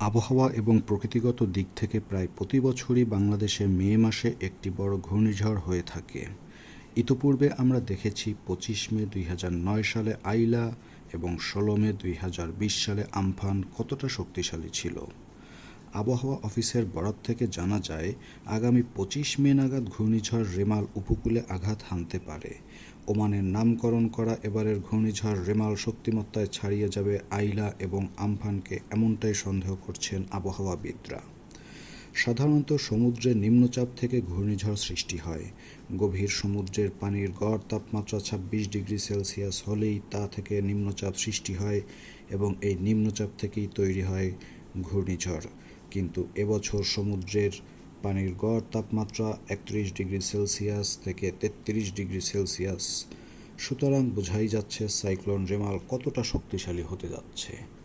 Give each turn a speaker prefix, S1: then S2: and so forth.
S1: আবহাওয়া এবং প্রকৃতিগত দিক থেকে প্রায় প্রতি বছরই বাংলাদেশে মে মাসে একটি বড় ঘূর্ণিঝড় হয়ে থাকে। ইতোপূর্বে আমরা দেখেছি 25 মে 2009 সালে আইলা এবং 16 মে 2020 সালে আমফান কতটা শক্তিশালী ছিল। আবহাওয়া অফিসের বরাত থেকে জানা যায়, আগামী 25 মে নাগাদ ঘূর্ণিঝড় রেমাল উপকূলে আঘাত হানতে পারে। ওমানের নামকরণ করা এবারের ঘূর্ণিঝড় রেমাল শক্তিমত্তায় ছাড়িয়ে যাবে আইলা এবং আমফানকে, এমনটাই সন্দেহ করছেন আবহাওয়াবিদরা। সাধারণত সমুদ্রের নিম্নচাপ থেকে ঘূর্ণিঝড় সৃষ্টি হয়। গভীর সমুদ্রের পানির গড় তাপমাত্রা 26 ডিগ্রি সেলসিয়াস হলেই তা থেকে নিম্নচাপ সৃষ্টি হয় এবং এই নিম্নচাপ থেকেই তৈরি হয় ঘূর্ণিঝড়। কিন্তু এবছর সমুদ্রের পানির গড় তাপমাত্রা 31 ডিগ্রি সেলসিয়াস থেকে 33 ডিগ্রি সেলসিয়াস। সুতরাং বোঝাই যাচ্ছে সাইক্লোন রেমাল কতটা শক্তিশালী হতে যাচ্ছে।